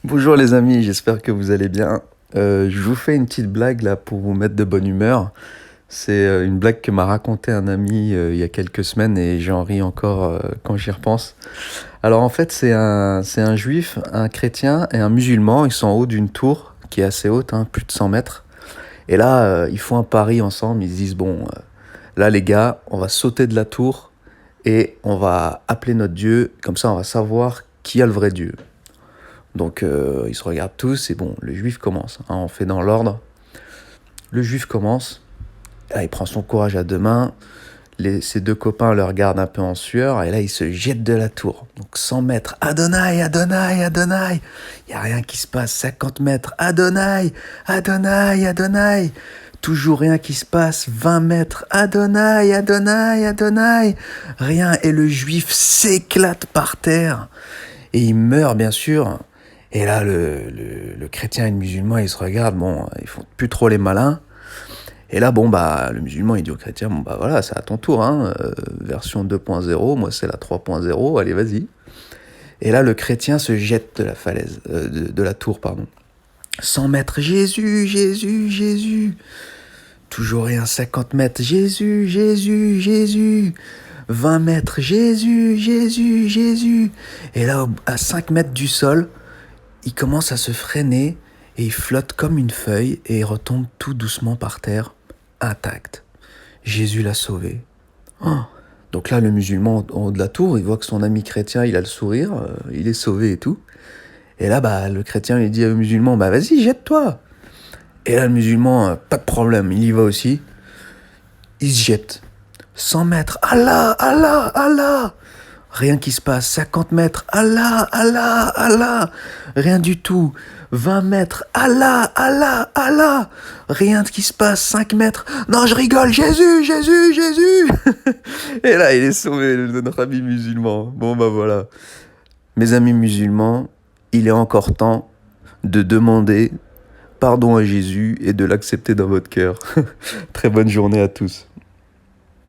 Bonjour les amis, j'espère que vous allez bien. Je vous fais une petite blague là pour vous mettre de bonne humeur. C'est une blague que m'a raconté un ami il y a quelques semaines et j'en ris encore quand j'y repense. Alors en fait c'est un juif, un chrétien et un musulman. Ils sont en haut d'une tour qui est assez haute, hein, plus de 100 mètres. Et là ils font un pari ensemble, ils se disent bon là les gars on va sauter de la tour et on va appeler notre Dieu, comme ça on va savoir qui a le vrai Dieu. Donc ils se regardent tous et bon, le juif commence, hein, on fait dans l'ordre. Le juif commence, là, il prend son courage à deux mains, ses deux copains le regardent un peu en sueur et là il se jette de la tour. Donc 100 mètres, Adonai, Adonai, Adonai. Il n'y a rien qui se passe, 50 mètres, Adonai, Adonai, Adonai. Toujours rien qui se passe, 20 mètres, Adonai, Adonai, Adonai. Rien et le juif s'éclate par terre. Et il meurt, bien sûr. Et là, le chrétien et le musulman, ils se regardent, bon, ils font plus trop les malins. Et là, bon, bah, le musulman, il dit au chrétien, bon, bah voilà, c'est à ton tour, hein, version 2.0, moi c'est la 3.0, allez, vas-y. Et là, le chrétien se jette de la falaise, de la tour, pardon. 100 mètres, Jésus, Jésus, Jésus. Toujours rien, 50 mètres, Jésus, Jésus, Jésus. 20 mètres, Jésus, Jésus, Jésus. Et là, à 5 mètres du sol, il commence à se freiner et il flotte comme une feuille et il retombe tout doucement par terre, intact. Jésus l'a sauvé. Oh. Donc là, le musulman en haut de la tour, il voit que son ami chrétien, il a le sourire, il est sauvé et tout. Et là, bah, le chrétien lui dit au musulman, bah vas-y, jette-toi. Et là, le musulman, pas de problème, il y va aussi. Il se jette. 100 mètres, Allah, Allah, Allah. Rien qui se passe, 50 mètres, Allah, Allah, Allah. Rien du tout. 20 mètres, Allah, Allah, Allah. Rien qui se passe, 5 mètres. Non, je rigole, Jésus, Jésus, Jésus. Et là, il est sauvé, notre ami musulman. Bon, bah voilà. Mes amis musulmans, il est encore temps de demander pardon à Jésus et de l'accepter dans votre cœur. Très bonne journée à tous.